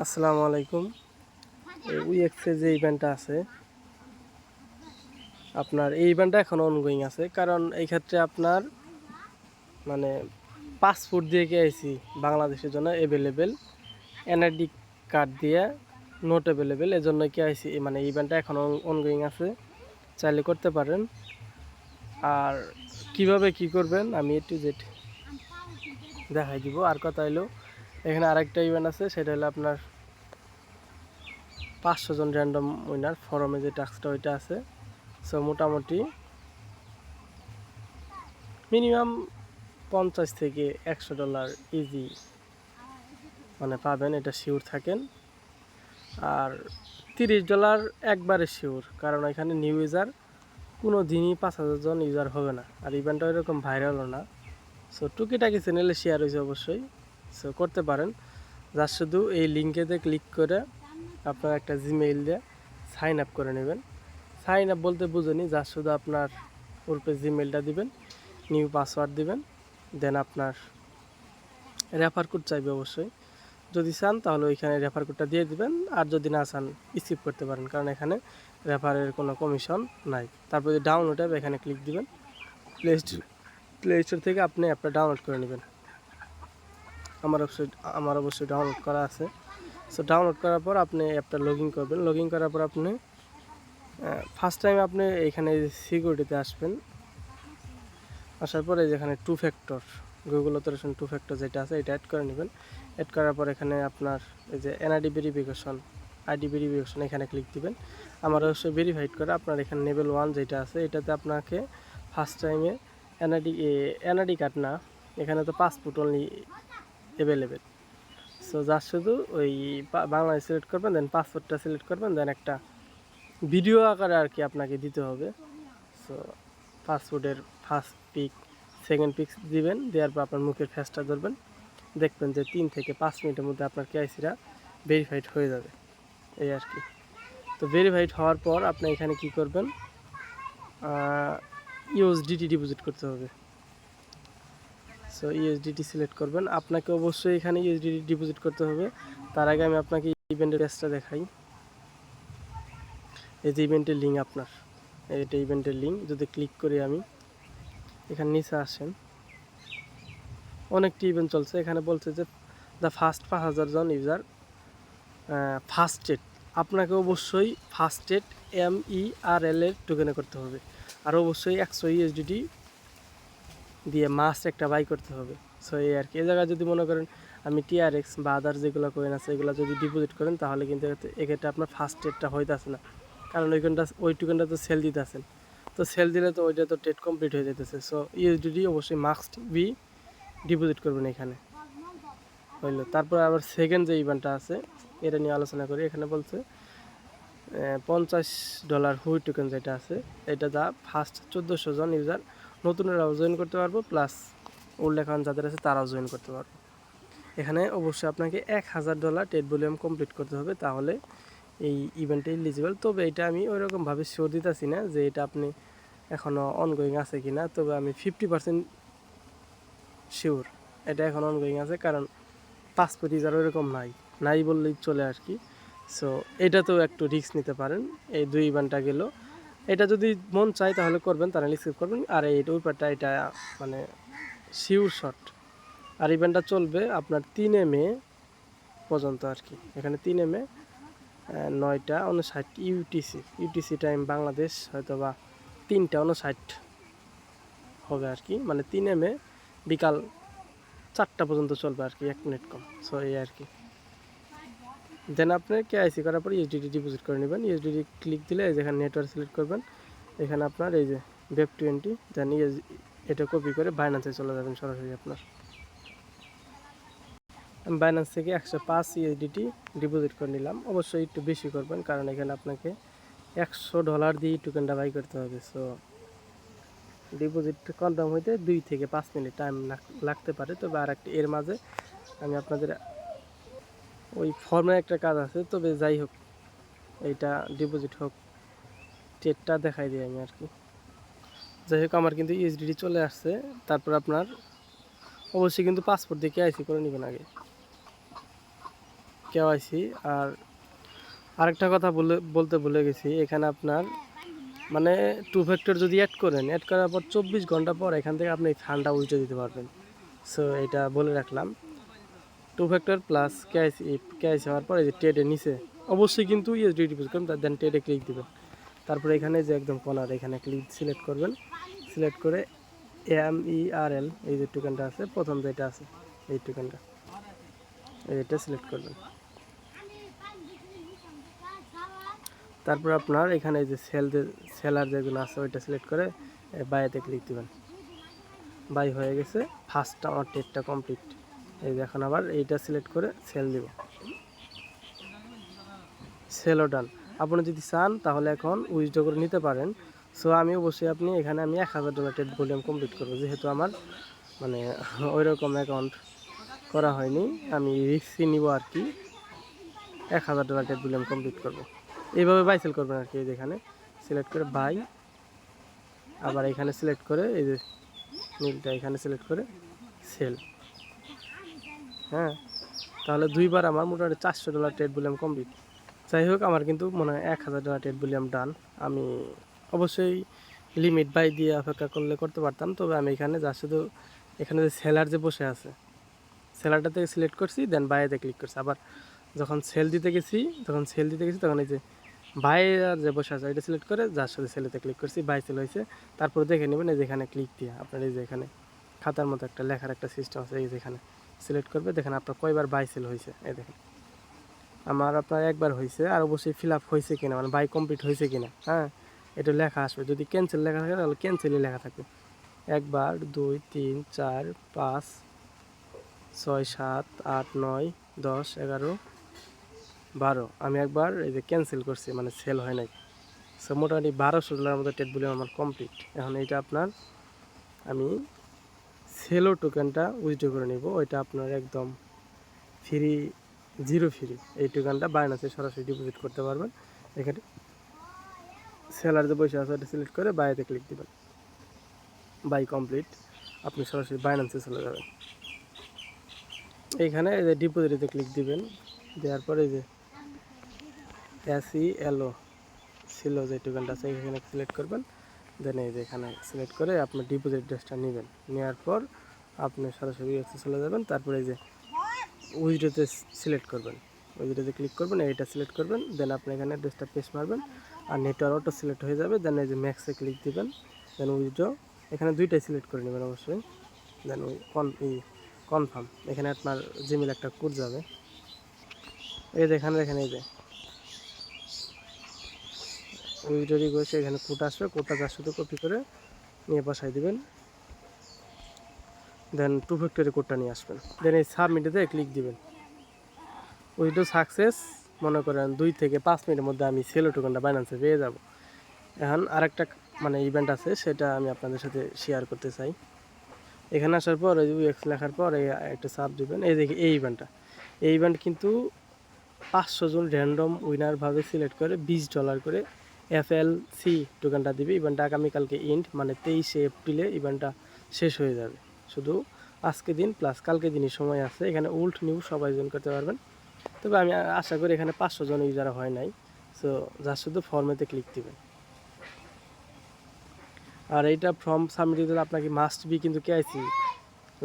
আসসালামু আলাইকুম। এই উইএক্সে যে ইভেন্টটা আছে, আপনার এই ইভেন্টটা এখন অনগোয়িং আছে, কারণ এই ক্ষেত্রে আপনার মানে পাসপোর্ট দিয়ে কেআইসি বাংলাদেশের জন্য অ্যাভেলেবেল, এনআইডি কার্ড দিয়ে নট অ্যাভেলেবেল, এজন্য কেআইসি মানে ইভেন্টটা এখন অনগোয়িং আছে, চাইলে করতে পারেন। আর কিভাবে কি করবেন আমি একটু জেড দেখাই দিব। আর কথা হলো, এখানে আরেকটা ইভেন্ট আছে, সেটা হলো আপনার 500 জন র্যান্ডম উইনার ফরমে যে টাস্কটা ওইটা আছে। সো মোটামুটি মিনিমাম 50 থেকে $100 ইজি মানে পাবেন, এটা শিওর থাকেন। আর $30 একবারে শিওর, কারণ এখানে নিউ ইউজার কোনো দিনই 5,000 জন ইউজার হবে না, আর ইভেন্টটা ওইরকম ভাইরালও না। সো টুকিটাকি চ্যানেলে শেয়ার হয়েছে অবশ্যই, সো করতে পারেন। যার শুধু এই লিঙ্কেতে ক্লিক করে আপনার একটা জিমেইল দিয়ে সাইন আপ করে নেবেন। সাইন আপ বলতে বুঝেনি, যার শুধু আপনার উপরে জিমেইলটা দিবেন, নিউ পাসওয়ার্ড দিবেন, দেন আপনার রেফার কোড চাইবে অবশ্যই। যদি চান তাহলে ওইখানে রেফার কোডটা দিয়ে দিবেন, আর যদি না চান স্কিপ করতে পারেন, কারণ এখানে রেফারের কোনো কমিশন নাই। তারপর যদি ডাউনলোড অ্যাপ এখানে ক্লিক দিবেন, প্লে স্টোর থেকে আপনি অ্যাপটা ডাউনলোড করে নেবেন। আমার অবশ্যই ডাউনলোড করা আছে। সো ডাউনলোড করার পর আপনি অ্যাপটা লগ ইন করবেন। লগ ইন করার পর আপনি ফার্স্ট টাইম আপনি এখানে সিকিউরিটিতে আসবেন। আসার পরে যেখানে two factor, Google authentication two factor যেটা আছে এটা অ্যাড করে নেবেন। অ্যাড করার পর এখানে আপনার এই যে এনআইডি ভেরিফিকেশন, আইডি ভেরিফিকেশন এখানে ক্লিক দিবেন। আমার অবশ্যই ভেরিফাইড করে আপনার এখানে লেভেল 1 যেটা আছে, এটাতে আপনাকে ফার্স্ট টাইমে এনআইডি কার্ড না, এখানে তো পাসপোর্ট অনলি অ্যাভেলেবেল। সো যার শুধু ওই বাংলাদেশ সিলেক্ট করবেন, দেন পাসপোর্টটা সিলেক্ট করবেন, দেন একটা ভিডিও আকারে আর কি আপনাকে দিতে হবে। সো পাসপোর্টের ফার্স্ট পিক, সেকেন্ড পিক দিবেন, দেওয়ার পর আপনার মুখের ফেসটা ধরবেন, দেখবেন যে 3 থেকে 5 মিনিটের মধ্যে আপনার কেআইসিটা ভেরিফাইড হয়ে যাবে, এই আর কি। তো ভেরিফাইড হওয়ার পর আপনি এখানে কি করবেন, ইউএসডিটি ডিপোজিট করতে হবে। সো ইউএসডিটি সিলেক্ট করবেন, আপনাকে অবশ্যই এখানে ইউএসডিটি ডিপোজিট করতে হবে। তার আগে আমি আপনাকে ইভেন্টের পেজটা দেখাই। এই যে ইভেন্টের লিঙ্ক আপনার, এটা ইভেন্টের লিঙ্ক। যদি ক্লিক করি আমি, এখানে নিচে আসেন, অনেকটি ইভেন্ট চলছে। এখানে বলছে যে দ্য ফার্স্ট 5,000 জন ইউজার ফার্স্ট এড, আপনাকে অবশ্যই ফার্স্ট এড MERL এর টোকেনে করতে হবে, আর অবশ্যই 100 ইউএসডিটি দিয়ে মাস্ট একটা বাই করতে হবে। সো এই আর কি। এই জায়গায় যদি মনে করেন আমি TRX বা আদার যেগুলো কয়েন আছে এগুলো যদি ডিপোজিট করেন, তাহলে কিন্তু এক্ষেত্রে আপনার ফার্স্ট এডটা হইতেছে না, কারণ ওই টোকেনটা তো সেল দিতেছেন। তো সেল দিলে তো ওইটা তো ট্রেড কমপ্লিট হয়ে যেতেছে। সো ইউএসডিটি অবশ্যই মাস্ট বি ডিপোজিট করবেন এখানে, হইলো। তারপর আবার সেকেন্ড যে ইভেন্টটা আছে এটা নিয়ে আলোচনা করি। এখানে বলছে $50 হুই টোকেন যেটা আছে, এটা যা ফার্স্ট 1400 জন ইউজার নতুনরাও জয়েন করতে পারবো, প্লাস ওল্ড অ্যাকাউন্ট যাদের আছে তারাও জয়েন করতে পারবো। এখানে অবশ্যই আপনাকে $1,000 ট্রেড ভলিউম কমপ্লিট করতে হবে, তাহলে এই ইভেন্টে এলিজিবল। তবে এটা আমি ওইরকমভাবে শিওর দিতেছি না যে এটা আপনি এখনও অনগোয়িং আছে কি না, তবে আমি 50% শিওর এটা এখন অনগোয়িং আছে, কারণ পাসপোর্ট ইউজার ওইরকম নাই বললেই চলে আর কি। সো এটাতেও একটু রিস্ক নিতে পারেন। এই 2 ইভেন্টটা গেল, এটা যদি মন চায় তাহলে করবেন, তাহলে স্কিপ করবেন। আর এই উইপারটা এটা মানে শিওর শট। আর ইভেন্টটা চলবে আপনার 3 মে পর্যন্ত আর কি। এখানে 3 মে 9:59 ইউটিসি টাইম বাংলাদেশ, হয়তো বা 3:59 হবে আর কি। মানে 3 মে বিকাল 4টা পর্যন্ত চলবে আর কি, 1 মিনিট কম। সো এই আর কি। দেন আপনি কেআইসি করার পর ইউএসডিটি ডিপোজিট করে নেবেন। ইউএসডিটি ক্লিক দিলে যেখানে নেটওয়ার্ক সিলেক্ট করবেন, এখানে আপনার এই যে BEP20, দেন এটা কপি করে বাইন্যান্সে চলে যাবেন সরাসরি আপনার। আমি বাইন্যান্স থেকে 105 ইউএসডিটি ডিপোজিট করে নিলাম। অবশ্যই একটু বেশি করবেন, কারণ এখানে আপনাকে $100 দিয়ে টোকেনটা বাই করতে হবে। সো ডিপোজিট কনফার্ম হইতে 2 থেকে 5 মিনিট টাইম লাগতে পারে। তবে আর একটা এর মাঝে আমি আপনাদের ওই ফর্মে একটা কাজ আছে, তবে যাই হোক এইটা ডিপোজিট হোক, ট্রেডটা দেখাই দিই আমি আর কি। যাই হোক আমার কিন্তু ইউএসডিটি চলে আসছে। তারপর আপনার অবশ্যই কিন্তু পাসপোর্ট দিয়ে কেআইসি করে নেবেন আগে। কেওয়াইসি। আর আরেকটা কথা বলতে ভুলে গেছি, এখানে আপনার মানে টু ফ্যাক্টর যদি অ্যাড করার পর 24 ঘন্টা পর এখান থেকে আপনি ফান্ডটা উইথড্র দিতে পারবেন। সো এটা বলে রাখলাম। টু ফ্যাক্টর প্লাস কেআইসি হওয়ার পর এই যে ট্রেডের নিচে অবশ্যই কিন্তু ইউএসডি ডিপোজিট করবেন, দেন ট্রেডে ক্লিক দেবেন। তারপরে এখানে যে একদম কর্নার এখানে ক্লিক সিলেক্ট করবেন, সিলেক্ট করে MERL এই যে টোকেনটা আছে, প্রথম যেটা আছে এই টোকেনটা, এইটা সিলেক্ট করবেন। তারপর আপনার এখানে যে সেলার যেগুলো আছে ওইটা সিলেক্ট করে বাইতে ক্লিক দেবেন। বাই হয়ে গেছে, ফার্স্ট আমার ট্রেডটা কমপ্লিট। এই যে এখন আবার এইটা সিলেক্ট করে সেল দিব, সেলও ডান। আপনি যদি চান তাহলে এখন উইথড্র করে নিতে পারেন। সো আমি অবশ্যই এখানে আমি $1000 ট্রেড ভলিউম কমপ্লিট করবো, যেহেতু আমার মানে ওই রকম অ্যাকাউন্ট করা হয়নি, আমি রিস্কই নিব আর কি। $1000 ট্রেড ভলিউম কমপ্লিট করবো, এইভাবে বাই সেল করবেন আর কি। এখানে সিলেক্ট করে বাই, আবার এখানে সিলেক্ট করে এই যে নীলটা এখানে সিলেক্ট করে সেল। হ্যাঁ, তাহলে দুইবার আমার মোটামুটি $400 ট্রেড ভলিউম কমপ্লিট। যাই হোক, আমার কিন্তু মনে হয় $1000 ট্রেড ভলিউম ডান। আমি অবশ্যই লিমিট বাই দিয়ে অপেক্ষা করলে করতে পারতাম, তবে আমি এখানে যা শুধু এখানে যে সেলার যে বসে আছে সেলারটা থেকে সিলেক্ট করছি, দেন বাইতে ক্লিক করছি। আবার যখন সেল দিতে গেছি তখন এই যে বাইয়ের যে বসে আছে এটা সিলেক্ট করে যার সাথে সেলেতে ক্লিক করছি, বাই সেল হয়েছে। তারপর দেখে নেবেন এই যেখানে ক্লিক দিয়ে আপনার এই যে এখানে খাতার মতো একটা লেখার একটা সিস্টেম আছে, এই যেখানে সিলেক্ট করবে, দেখেন আপনার কয়বার বাই সেল হয়েছে। এই দেখেন আমার আপনার একবার হয়েছে, আর অবশ্যই ফিল আপ হয়েছে কিনা মানে বাই কমপ্লিট হয়েছে কিনা। হ্যাঁ, এটা লেখা আসবে, যদি ক্যান্সেল লেখা থাকে তাহলে ক্যান্সেলই লেখা থাকবে। 1 2 3 4 5 6 7 8 9 10 11 12 আমি একবার এই যে ক্যান্সেল করছি, মানে সেল হয় নাই। সো মোটামুটি $1200 মতো ট্রেড ভলিউম আমার কমপ্লিট। এখন এইটা আপনার আমি সেলো টোকেনটা উইথড্র করে নিব, ওইটা আপনার একদম ফ্রি, জিরো ফ্রি। এই টোকেনটা বাইনান্সে সরাসরি ডিপোজিট করতে পারবেন। এখানে সেলার যে পয়সা আছে ওটা সিলেক্ট করে বাইতে ক্লিক দেবেন, বাই কমপ্লিট, আপনি সরাসরি বাইনান্সে চলে যাবেন। এইখানে এই যে ডিপোজিটে ক্লিক দিবেন, দেওয়ার পরে এই যে SELO ছিল যে টোকেনটা আছে এখানে সিলেক্ট করবেন, দেন এই যে এখানে সিলেক্ট করে আপনার ডিপোজিট অ্যাড্রেসটা নেবেন। নেওয়ার পর আপনি সরাসরি এক্সে চলে যাবেন। তারপরে এই যে উইথড্রোতে সিলেক্ট করবেন, উইথড্রোতে ক্লিক করবেন, এইটা সিলেক্ট করবেন, দেন আপনি এখানে অ্যাড্রেসটা পেস্ট মারবেন, আর নেটওয়ার্ক অটো সিলেক্ট হয়ে যাবে। দেন এই যে ম্যাক্সে ক্লিক দিবেন, দেন উইথড্রো, এখানে দুইটাই সিলেক্ট করে নেবেন অবশ্যই। দেন কনফার্ম, এখানে আপনার জিমেল একটা কোড যাবে, এই যে এখানে দেখেন এই যে উইথড্র রিকোয়েস্ট, এখানে কোড আসবে, কোডটা যার সাথে কপি করে নিয়ে বসাই দিবেন, দেন টু ফ্যাক্টরি কোডটা নিয়ে আসবেন, দেন এই সাবমিটেতে ক্লিক দিবেন। উইথড্র সাকসেস, মনে করেন 2 থেকে 5 মিনিটের মধ্যে আমি সেলো টোকেনটা বাইনান্সে পেয়ে যাব। এখন আরেকটা মানে ইভেন্ট আছে, সেটা আমি আপনাদের সাথে শেয়ার করতে চাই। এখানে আসার পর এই UX লেখার পর একটা সাব দিবেন, এই দেখি এই ইভেন্ট কিন্তু 500 জন র্যান্ডম উইনারভাবে সিলেক্ট করে $20 করে FLC টোকেনটা দিবে। ইভেন্টটা আগামীকালকে মানে 23শে এপ্রিলে ইভেন্টটা শেষ হয়ে যাবে। শুধু আজকে দিন প্লাস কালকে দিনই সময় আছে। এখানে উল্ট নিউ সবাই জয়েন করতে পারবেন, তবে আমি আশা করি এখানে 500 জন ইউজার হয় নাই। সো যার শুধু ফর্মেতে ক্লিক দিবেন। আর এইটা ফর্ম সাবমিট দিতে আপনাকে মাস্ট বি কিন্তু কেআইসি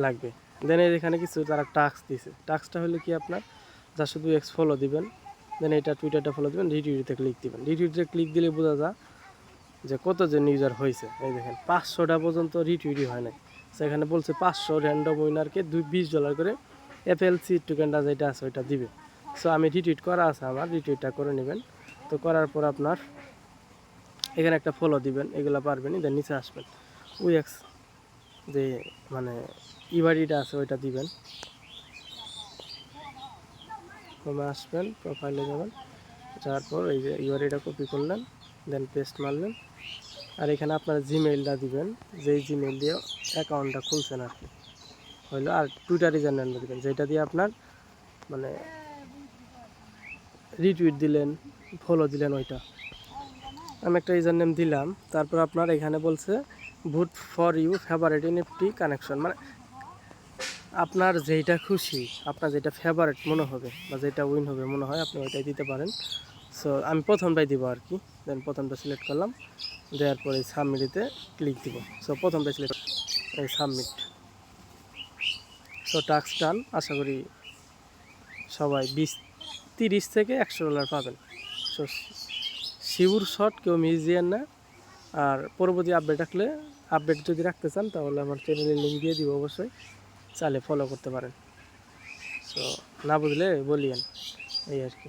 লাগবে। দেন এখানে কিছু তারা টাস্ক দিয়েছে, টাস্কটা হলো কি আপনার যা শুধু এক্স ফলো দিবেন, দেন এটা টুইটারটা ফলো দিবেন, রিটুইটে ক্লিক দিবেন। রিটুইটে ক্লিক দিলে বোঝা যায় যে কতজন ইউজার হয়েছে। এই দেখেন 500টা পর্যন্ত রিটুইটই হয় নাই। সেখানে বলছে 500 র্যান্ডম উইনারকে $20 করে FLC টোকেনটা যেটা আছে ওইটা দিবে। সো আমি রিটুইট করা আছে, আমার রিটুইটটা করে নেবেন। তো করার পর আপনার এখানে একটা ফলো দিবেন, এগুলো পারবেনই। দেন নিচে আসবেন, UX যে মানে ইবারিটা আছে ওইটা দিবেন, হোমে আসবেন, প্রোফাইলে যাবেন, যাওয়ার পর এই যে ইউআরআইটা কপি করলেন, দেন পেস্ট মারলেন, আর এখানে আপনার জিমেইলটা দিবেন, যেই জিমেইল দিয়ে অ্যাকাউন্টটা খুলছেন আর কি হইলো। আর টুইটার ইউজার নেম দিবেন, যেটা দিয়ে আপনার মানে রিটুইট দিলেন, ফলো দিলেন ওইটা। আমি একটা ইউজার নেম দিলাম। তারপর আপনার এখানে বলছে vote for you favourite NFT connection, মানে আপনার যেইটা খুশি, আপনার যেটা ফেভারিট মনে হবে বা যেটা উইন হবে মনে হয় আপনি ওইটাই দিতে পারেন। সো আমি প্রথমটাই দিব আর কি। দেন প্রথমটা সিলেক্ট করলাম, দেওয়ার পরে সাবমিটিতে ক্লিক দিব। সো প্রথমটা সিলেক্ট, এই সাবমিট। সো টাস্ক ডান। আশা করি সবাই 30 থেকে $100 পাবেন। সো শিওর শট, কেউ মিস দিয়েন না। আর পরবর্তী আপডেট যদি রাখতে চান তাহলে আমার চ্যানেলের লিঙ্ক দিয়ে দিব, অবশ্যই চাইলে ফলো করতে পারেন। সো না বুঝলে বলিয়েন, এই আর কি।